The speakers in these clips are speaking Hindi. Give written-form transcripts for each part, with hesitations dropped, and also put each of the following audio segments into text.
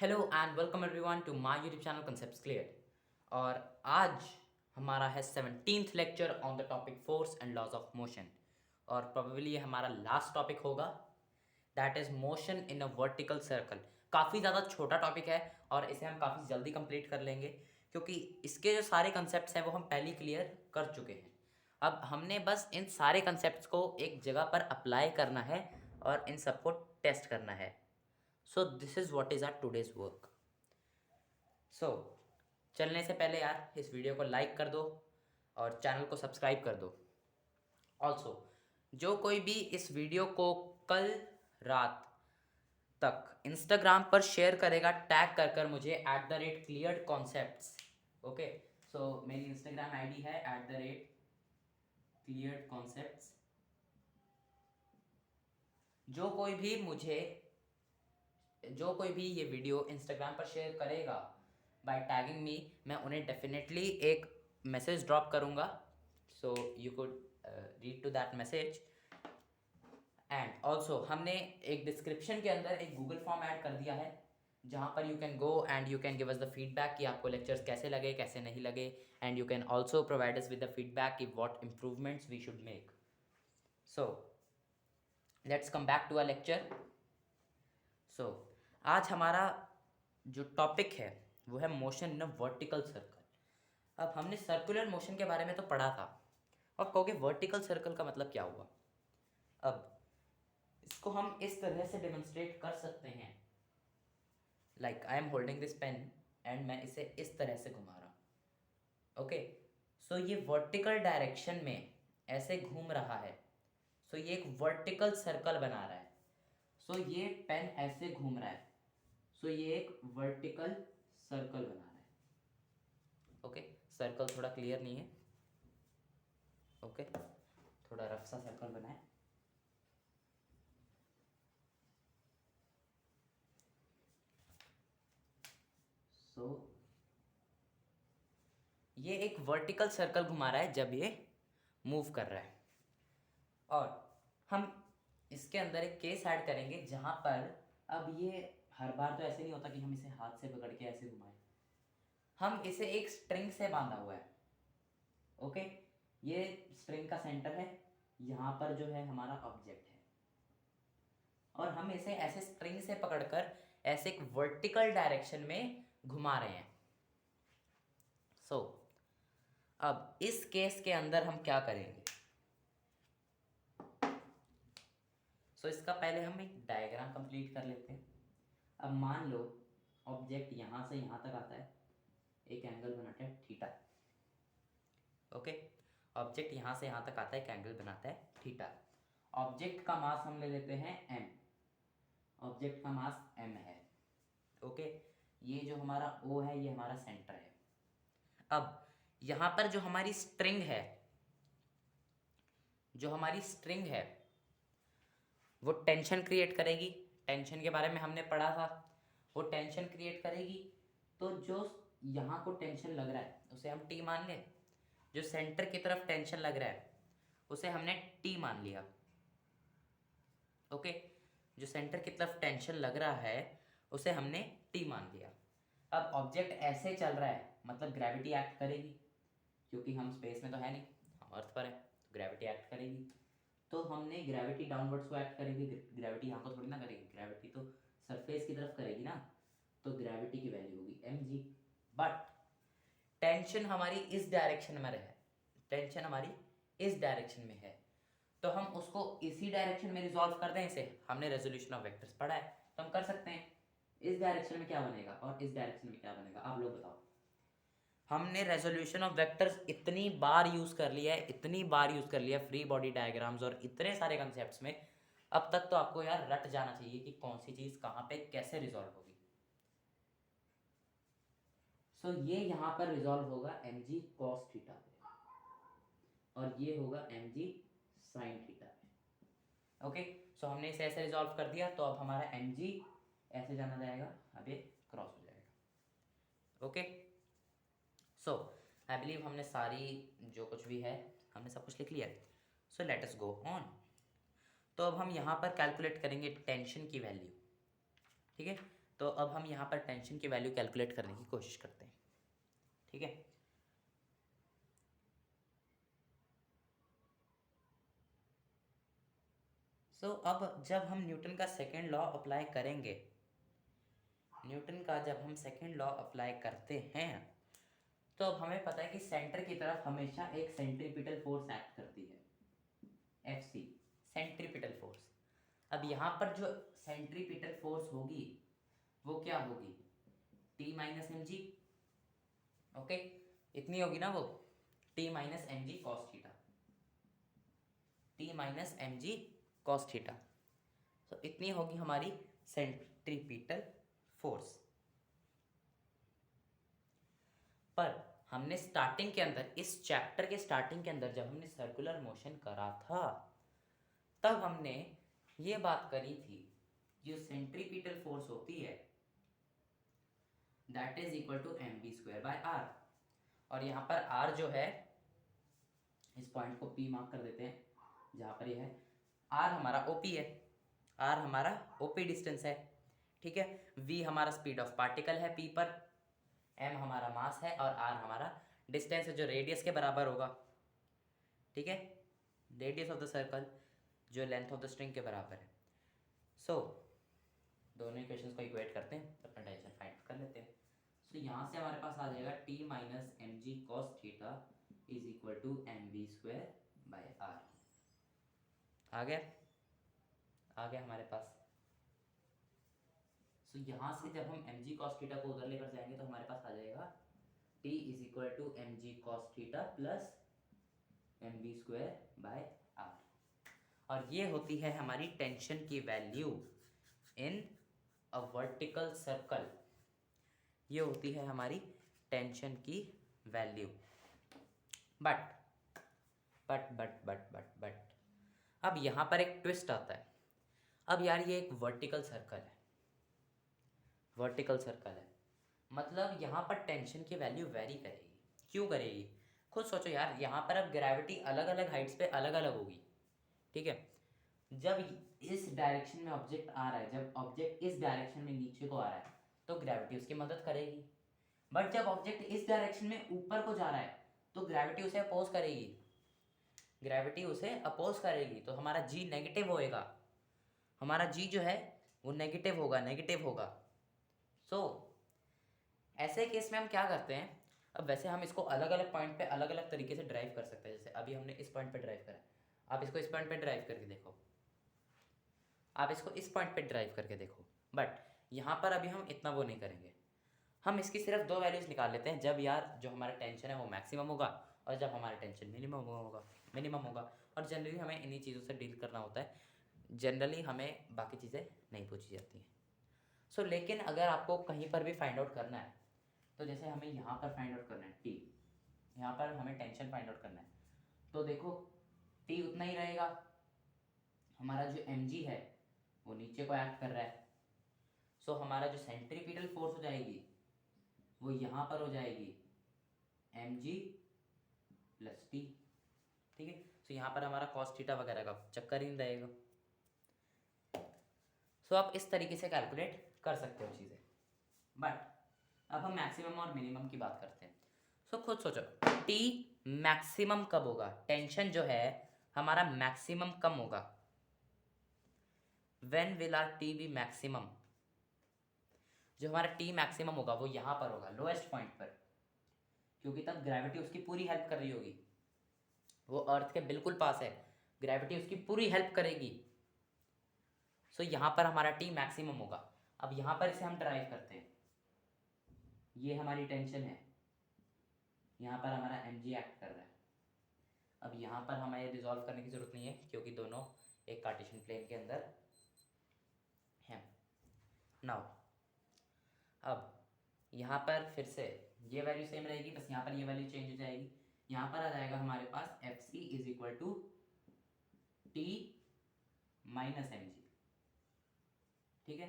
Hello and welcome everyone to my YouTube channel concepts clear. और आज हमारा है 17th lecture on the topic force and laws of motion. और प्रोबेबली ये हमारा लास्ट टॉपिक होगा, that is motion in a vertical circle. काफ़ी ज़्यादा छोटा टॉपिक है और इसे हम काफ़ी जल्दी कंप्लीट कर लेंगे क्योंकि इसके जो सारे कंसेप्ट्स हैं वो हम पहले क्लियर कर चुके हैं। अब हमने बस इन सारे कंसेप्ट्स को एक जगह पर अप्लाई करना है और इन सबको टेस्ट करना है। So this is what is our today's work. So चलने से पहले यार इस वीडियो को लाइक कर दो और चैनल को सब्सक्राइब कर दो। ऑल्सो जो कोई भी इस वीडियो को कल रात तक इंस्टाग्राम पर शेयर करेगा टैग कर कर मुझे @cleared concepts। ओके, सो मेरी इंस्टाग्राम आईडी है @cleared concepts। जो कोई भी मुझे जो कोई भी ये वीडियो इंस्टाग्राम पर शेयर करेगा बाय टैगिंग मी, मैं उन्हें डेफिनेटली एक मैसेज ड्रॉप करूँगा। So you could read to that message. And also हमने एक डिस्क्रिप्शन के अंदर एक गूगल फॉर्म ऐड कर दिया है जहाँ पर you can go and you can give us the feedback कि आपको लेक्चर्स कैसे लगे कैसे नहीं लगे। And you can also provide us with the feedback कि what improvements we should make. So let's come back to a lecture. So आज हमारा जो टॉपिक है वो है motion in a vertical circle. अब हमने सर्कुलर मोशन के बारे में तो पढ़ा था, अब कहोगे वर्टिकल सर्कल का मतलब क्या हुआ। अब इसको हम इस तरह से डेमोन्स्ट्रेट कर सकते हैं, like I am holding this pen and मैं इसे इस तरह से घुमा रहा हूँ। ओके, सो ये वर्टिकल डायरेक्शन में ऐसे घूम रहा है। सो ये एक वर्टिकल सर्कल बना रहा है। सो ये पेन ऐसे घूम रहा है। सो ये एक वर्टिकल सर्कल बना रहा है। ओके, सर्कल थोड़ा क्लियर नहीं है। ओके, थोड़ा रफ सा सर्कल बनाए। सो ये एक वर्टिकल सर्कल घुमा रहा है जब ये मूव कर रहा है। और हम इसके अंदर एक केस ऐड करेंगे जहाँ पर अब ये हर बार तो ऐसे नहीं होता कि हम इसे हाथ से पकड़ के ऐसे घुमाएं। हम इसे एक स्ट्रिंग से बांधा हुआ है। ओके, ये स्ट्रिंग का सेंटर है, यहाँ पर जो है हमारा ऑब्जेक्ट है और हम इसे ऐसे स्ट्रिंग से पकड़कर ऐसे एक वर्टिकल डायरेक्शन में घुमा रहे हैं। सो अब इस केस के अंदर हम क्या करेंगे। इसका पहले हम एक डायग्राम कंप्लीट कर लेते हैं। अब मान लो ऑब्जेक्ट यहाँ से यहाँ तक आता है, एक एंगल बनाता है थीटा। ओके, ऑब्जेक्ट यहाँ से यहाँ तक आता है, एक एंगल बनाता है थीटा। ऑब्जेक्ट का मास हम ले लेते हैं m। ऑब्जेक्ट का मास m है। ओके, ये जो हमारा O है ये हमारा सेंटर है। अब यहाँ पर जो हमारी स्ट्रिंग है, वो टेंशन क्रिएट करेगी। टेंशन के बारे में हमने पढ़ा था, वो टेंशन क्रिएट करेगी। तो जो यहाँ को टेंशन लग रहा है उसे हम टी मान लें। जो सेंटर की तरफ टेंशन लग रहा है उसे हमने टी मान लिया। ओके, जो सेंटर की तरफ टेंशन लग रहा है उसे हमने टी मान लिया। अब ऑब्जेक्ट ऐसे चल रहा है मतलब ग्रेविटी एक्ट करेगी, क्योंकि हम स्पेस में तो है नहीं, हम अर्थ पर है, तो ग्रेविटी एक्ट करेगी। तो हमने ग्रेविटी डाउनवर्ड्स को एक्ट करेगी, ग्रेविटी यहाँ को थोड़ी ना करेगी, ग्रेविटी तो सरफेस की तरफ करेगी ना। तो ग्रेविटी की वैल्यू होगी mg। बट टेंशन हमारी इस डायरेक्शन में रहे, टेंशन हमारी इस डायरेक्शन में है, तो हम उसको इसी डायरेक्शन में रिजॉल्व कर दें। इसे हमने रेजोल्यूशन ऑफ वेक्टर्स पढ़ा है तो हम कर सकते हैं। इस डायरेक्शन में क्या बनेगा और इस डायरेक्शन में क्या बनेगा, आप लोग बताओ। हमने रेजोल्यूशन ऑफ वेक्टर्स इतनी बार यूज़ कर लिया है, इतनी बार यूज़ कर लिया फ्री बॉडी डायग्राम्स और इतने सारे कंसेप्ट्स में, अब तक तो आपको यार रट जाना चाहिए कि कौन सी चीज़ कहाँ पे कैसे रिजॉल्व होगी। सो ये यहाँ पर रिजॉल्व होगा mg cos थीटा पे और ये होगा mg sin थीटा पे। ओके, सो हमने इसे ऐसे रिजॉल्व कर दिया तो अब हमारा mg ऐसे जाना जाएगा, अब ये क्रॉस हो जाएगा। ओके, सो आई बिलीव हमने सारी जो कुछ भी है हमने सब कुछ लिख लिया है। So let us go on. तो अब हम यहाँ पर कैलकुलेट करेंगे टेंशन की वैल्यू। ठीक है, तो अब हम यहाँ पर टेंशन की वैल्यू कैलकुलेट करने की कोशिश करते हैं, ठीक है। सो अब जब हम न्यूटन का सेकेंड लॉ अप्लाई करेंगे, न्यूटन का जब हम सेकेंड लॉ अप्लाई करते हैं, तो अब हमें पता है कि सेंटर की तरफ हमेशा एक सेंट्रीपिटल फोर्स एक्ट करती है, एफ सी, सेंट्रीपिटल फोर्स। अब यहाँ पर जो सेंट्रीपिटल फोर्स होगी वो क्या होगी, T minus M G, okay, इतनी होगी ना वो, T minus M G cos theta, T minus M G cos theta. तो इतनी होगी हमारी सेंट्रीपिटल फोर्स। पर हमने स्टार्टिंग के अंदर, इस चैप्टर के स्टार्टिंग के अंदर जब हमने सर्कुलर मोशन करा था, तब हमने ये बात करी थी, जो सेंट्रीपिटल फोर्स होती है that is equal to M B square by R. और यहाँ पर आर जो है, इस पॉइंट को पी मार्क कर देते हैं, जहाँ पर ये है आर हमारा ओपी है, आर हमारा ओपी डिस्टेंस है, ठीक है। वी हमारा स्पीड ऑफ पार्टिकल है पी पर, एम हमारा मास है, और आर हमारा डिस्टेंस है जो रेडियस के बराबर होगा, ठीक है, रेडियस ऑफ द सर्कल जो लेंथ ऑफ द स्ट्रिंग के बराबर है। सो दोनों इक्वेशंस को इक्वेट करते हैं, अपना टेंशन फाइंड कर लेते हैं। सो यहाँ से हमारे पास आ जाएगा T minus M G cos theta is equal to M B square by R. आ गया, आ गया हमारे पास। सो यहाँ से जब हम एम जी कॉस थीटा को उधर लेकर जाएंगे तो हमारे पास आ जाएगा T is equal to M G cos theta plus M B square by R. और ये होती है हमारी टेंशन की value in a vertical circle, ये होती है हमारी टेंशन की वैल्यू। बट अब यहाँ पर एक ट्विस्ट आता है। अब यार ये एक वर्टिकल सर्कल है, वर्टिकल सर्कल है, मतलब यहाँ पर टेंशन की वैल्यू वेरी करेगी। क्यों करेगी, खुद सोचो यार, यहाँ पर अब ग्रेविटी अलग अलग हाइट्स पे अलग अलग होगी, ठीक है। जब इस डायरेक्शन में ऑब्जेक्ट आ रहा है, जब ऑब्जेक्ट इस डायरेक्शन में नीचे को आ रहा है तो ग्रेविटी उसकी मदद करेगी। बट जब ऑब्जेक्ट इस डायरेक्शन में ऊपर को जा रहा है तो ग्रेविटी उसे अपोज करेगी, ग्रेविटी उसे अपोज करेगी, तो हमारा जी नेगेटिव होएगा, हमारा जी जो है वो नेगेटिव होगा, नेगेटिव होगा। सो ऐसे केस में हम क्या करते हैं, अब वैसे हम इसको अलग अलग पॉइंट पे अलग अलग तरीके से ड्राइव कर सकते हैं। जैसे अभी हमने इस पॉइंट पे ड्राइव करा, आप इसको इस पॉइंट पे ड्राइव करके देखो, आप इसको इस पॉइंट पे ड्राइव करके देखो। बट यहाँ पर अभी हम इतना वो नहीं करेंगे, हम इसकी सिर्फ दो वैल्यूज निकाल लेते हैं, जब यार जो हमारा टेंशन है वो मैक्सिमम होगा और जब हमारा टेंशन मिनिमम होगा। और जनरली हमें इन्हीं चीज़ों से डील करना होता है, जनरली हमें बाकी चीज़ें नहीं पूछी जाती हैं। सो लेकिन अगर आपको कहीं पर भी फाइंड आउट करना है, तो जैसे हमें यहाँ पर फाइंड आउट करना है टी, यहाँ पर हमें टेंशन फाइंड आउट करना है, तो देखो टी उतना ही रहेगा, हमारा जो एम जी है वो नीचे को एक्ट कर रहा है। सो हमारा जो सेंट्रीपिटल फोर्स हो जाएगी वो यहाँ पर हो जाएगी एम जी प्लस टी, ठीक है। सो यहाँ पर हमारा कॉस थीटा वगैरह का चक्कर ही नहीं रहेगा। सो आप इस तरीके से कैलकुलेट कर सकते हो चीज़ें। बट अब हम मैक्सिमम और मिनिमम की बात करते हैं। सो खुद सोचो टी मैक्सिमम कब होगा, टेंशन जो है हमारा मैक्सिमम कम होगा, when will R T be maximum, जो हमारा टी मैक्सिमम होगा वो यहाँ पर होगा, लोएस्ट पॉइंट पर, क्योंकि तब ग्रेविटी उसकी पूरी हेल्प कर रही होगी, वो अर्थ के बिल्कुल पास है, ग्रेविटी उसकी पूरी हेल्प करेगी। सो यहाँ पर हमारा टी मैक्सिमम होगा। अब यहाँ पर इसे हम ड्राइव करते हैं, ये हमारी टेंशन है, यहाँ पर हमारा एम जी एक्ट कर रहा है। अब यहाँ पर हमें रिजॉल्व करने की ज़रूरत नहीं है क्योंकि दोनों एक कार्टेशियन प्लेन के अंदर हैं। नाउ अब यहाँ पर फिर से ये वैल्यू सेम रहेगी, बस यहाँ पर ये वैल्यू चेंज हो जाएगी। यहाँ पर आ जाएगा हमारे पास F C is equal to T minus M G, ठीक है।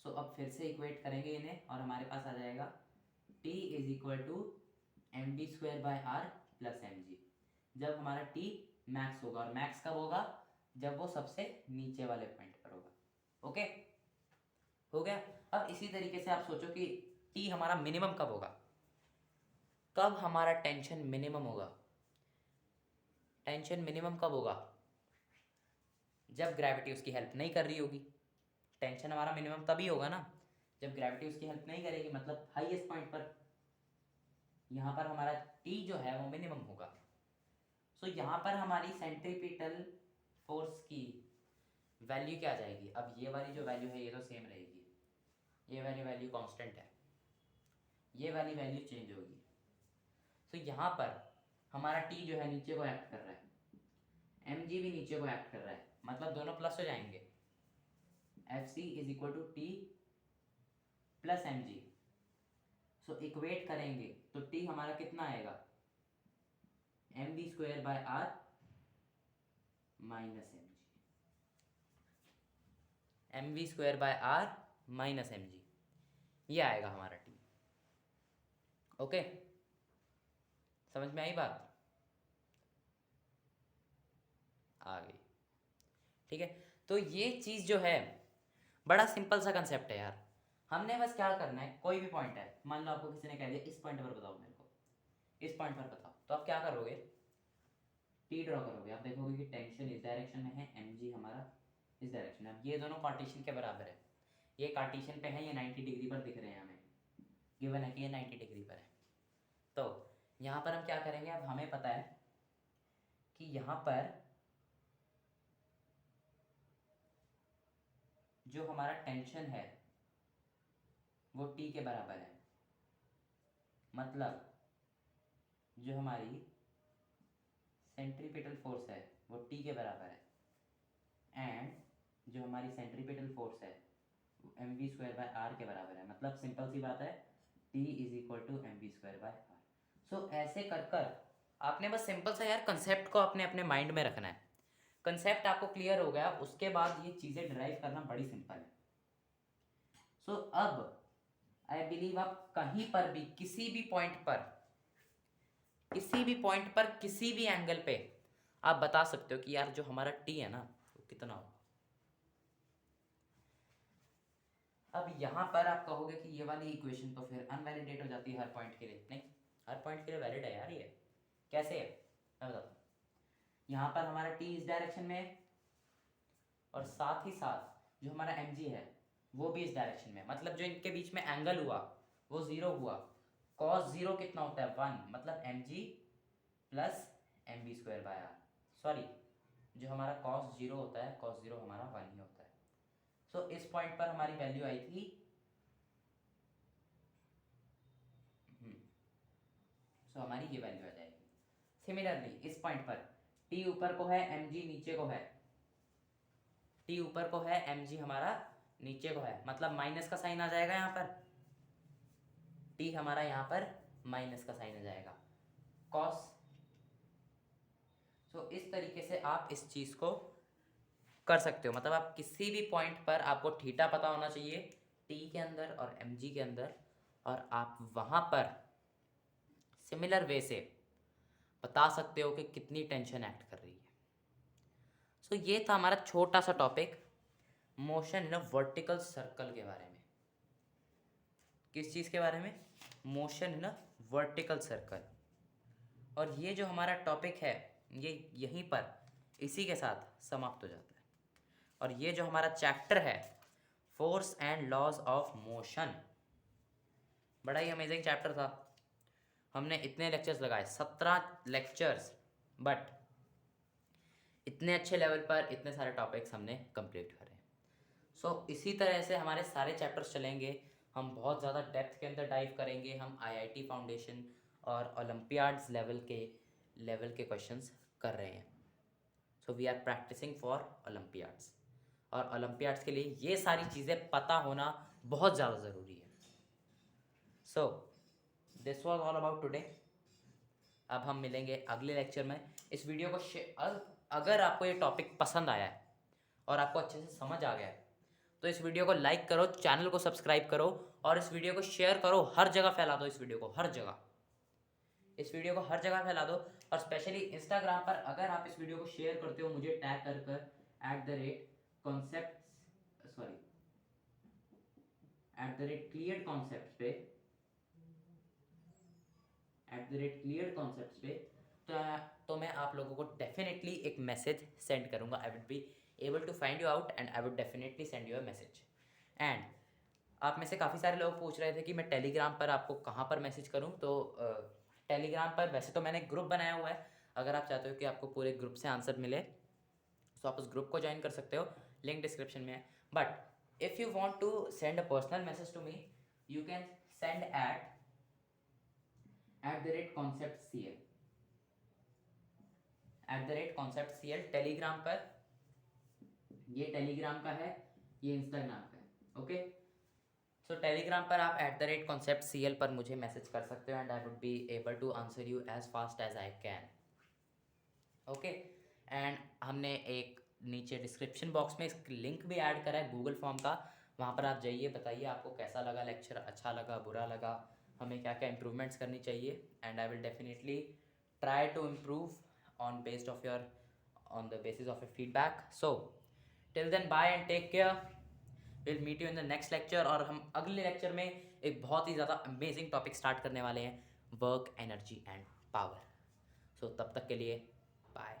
सो अब फिर से इक्वेट करेंगे इन्हें और हमारे पास आ जाएगा T is equal to M D square by R plus M G, जब हमारा टी मैक्स होगा। और मैक्स कब होगा, जब वो सबसे नीचे वाले पॉइंट पर होगा। ओके, हो गया। अब इसी तरीके से आप सोचो कि टी हमारा मिनिमम कब होगा, कब हमारा टेंशन मिनिमम होगा। टेंशन मिनिमम कब होगा, जब ग्रेविटी उसकी हेल्प नहीं कर रही होगी। टेंशन हमारा मिनिमम तभी होगा ना जब ग्रेविटी उसकी हेल्प नहीं करेगी, मतलब हाईएस्ट पॉइंट पर यहाँ पर हमारा टी जो है वो मिनिमम होगा। सो यहाँ पर हमारी सेंट्रीपिटल फोर्स की वैल्यू क्या आ जाएगी, अब ये वाली जो वैल्यू है ये तो सेम रहेगी, ये वाली वैल्यू कांस्टेंट है, ये वाली वैल्यू चेंज होगी। सो यहाँ पर हमारा टी जो है नीचे को एक्ट कर रहा है, एम जी भी नीचे को एक्ट कर रहा है, मतलब दोनों प्लस हो जाएंगे। F C is equal to T plus M G. So equate करेंगे तो टी हमारा कितना आएगा, M V square by R minus M G, M V square by R minus M G, ये आएगा हमारा टी। ओके, समझ में आई बात, आ गई, ठीक है। तो ये चीज़ जो है बड़ा सिंपल सा कंसेप्ट है यार। हमने बस क्या करना है, कोई भी पॉइंट है, मान लो आपको किसी ने कह दिया इस पॉइंट पर बताओ मेरे को, इस पॉइंट पर बताओ, तो आप क्या करोगे, टी ड्रॉ करोगे। आप देखोगे कि टेंशन इस डायरेक्शन में है, एम जी हमारा इस डायरेक्शन में, ये दोनों कार्टेशियन के बराबर है, ये कार्टेशियन पे है, ये 90 डिग्री पर दिख रहे हैं हमें, गिवन है कि ये 90 डिग्री पर है। तो यहाँ पर हम क्या करेंगे, अब हमें पता है कि यहाँ पर जो हमारा टेंशन है वो टी के बराबर है, मतलब जो हमारी सेंट्रीपिटल फोर्स है वो टी के बराबर है, एंड जो हमारी सेंट्रीपिटल फोर्स है M V square by R के बराबर है, मतलब सिंपल सी बात है, T is equal to M V square by R. So ऐसे कर कर आपने बस सिंपल सा यार कंसेप्ट को अपने अपने माइंड में रखना है। कंसेप्ट आपको क्लियर हो गया, उसके बाद ये चीज़ें ड्राइव करना बड़ी सिंपल है। सो अब आई बिलीव आप कहीं पर भी किसी भी पॉइंट पर, किसी भी पॉइंट पर, किसी भी एंगल पे आप बता सकते हो कि यार जो हमारा टी है ना वो कितना हो। अब यहाँ पर आप कहोगे कि ये वाली इक्वेशन तो फिर अनवैलिडेट हो जाती है हर पॉइंट के लिए। नहीं, हर पॉइंट के लिए वैलिड है यार। ये कैसे है मैं बताता हूँ। यहाँ पर हमारा टी इस डायरेक्शन में है और साथ ही साथ जो हमारा एम जी है वो भी इस डायरेक्शन में, मतलब जो इनके बीच में एंगल हुआ वो जीरो हुआ। कॉस जीरो कितना होता है, 1, मतलब M G plus M B square by R. Sorry, जो हमारा कॉस जीरो होता है, कॉस जीरो हमारा 1 ही होता है। सो इस पॉइंट पर हमारी वैल्यू आई थी, सो हमारी ये वैल्यू आ जाएगी। सिमिलरली इस पॉइंट पर टी ऊपर को है, एम जी नीचे को है, टी ऊपर को है, एम जी हमारा नीचे को है, मतलब माइनस का साइन आ जाएगा यहाँ पर, टी हमारा यहाँ पर माइनस का साइन आ जाएगा, कॉस। सो इस तरीके से आप इस चीज को कर सकते हो, मतलब आप किसी भी पॉइंट पर आपको थीटा पता होना चाहिए टी के अंदर और एम जी के अंदर, और आप वहां पर सिमिलर वे से बता सकते हो कि कितनी टेंशन एक्ट कर रही है। सो ये था हमारा छोटा सा topic motion in vertical circle के बारे में। किस चीज़ के बारे में, मोशन इन वर्टिकल सर्कल। और ये जो हमारा टॉपिक है ये यहीं पर इसी के साथ समाप्त हो जाता है। और ये जो हमारा चैप्टर है force and laws of motion, बड़ा ही अमेजिंग चैप्टर था। हमने इतने लेक्चर्स लगाए, 17 लेक्चर्स, बट इतने अच्छे लेवल पर इतने सारे टॉपिक्स हमने कंप्लीट करे। सो इसी तरह से हमारे सारे चैप्टर्स चलेंगे। हम बहुत ज़्यादा डेप्थ के अंदर डाइव करेंगे। हम आईआईटी फाउंडेशन और ओलंपियाड्स लेवल के क्वेश्चंस कर रहे हैं। So we are practicing for olympiads, और ओलंपियाड्स के लिए ये सारी चीज़ें पता होना बहुत ज़्यादा ज़रूरी है। So this was all about today. अब हम मिलेंगे अगले लेक्चर में। इस वीडियो को अगर आपको ये टॉपिक पसंद आया है और आपको अच्छे से समझ आ गया है तो इस वीडियो को लाइक करो, चैनल को सब्सक्राइब करो और इस वीडियो को शेयर करो, हर जगह फैला दो। इस वीडियो को हर जगह, इस वीडियो को हर जगह फैला दो। और स्पेशली इंस्टाग्राम पर अगर आप इस वीडियो को शेयर करते हो मुझे टैग कर कर @concept, सॉरी @cleared पे @cleared पे तो मैं आप लोगों को डेफिनेटली एक मैसेज सेंड करूँगा. I would be able to find you out and I would definitely send you a message. And आप में से काफ़ी सारे लोग पूछ रहे थे कि मैं टेलीग्राम पर आपको कहाँ पर मैसेज करूँ. तो टेलीग्राम पर वैसे तो मैंने ग्रुप बनाया हुआ है. अगर आप चाहते हो कि आपको पूरे ग्रुप से आंसर मिले तो आप उस ग्रुप को ज्वाइन कर सकते हो. लिंक डिस्क्रिप्शन में है. But if you want to send a personal message to me you can send @conceptcl @conceptcl Telegram पर. ये टेलीग्राम का है, ये इंस्टाग्राम का है. ओके, सो टेलीग्राम पर आप @conceptcl पर मुझे मैसेज कर सकते हो and I would be able to answer you as fast as I can. Okay, and हमने एक नीचे डिस्क्रिप्शन बॉक्स में इसका लिंक भी ऐड करा है गूगल फॉर्म का. वहाँ पर आप जाइए, बताइए आपको कैसा लगा लेक्चर, अच्छा लगा, बुरा लगा, हमें क्या क्या इम्प्रूवमेंट्स करनी चाहिए. And I will definitely try to improve on the basis of your feedback. So till then, bye and take care. We'll meet you in the next lecture. और हम अगले लेक्चर में एक बहुत ही ज़्यादा अमेजिंग टॉपिक स्टार्ट करने वाले हैं, वर्क, एनर्जी एंड पावर. सो तब तक के लिए बाय.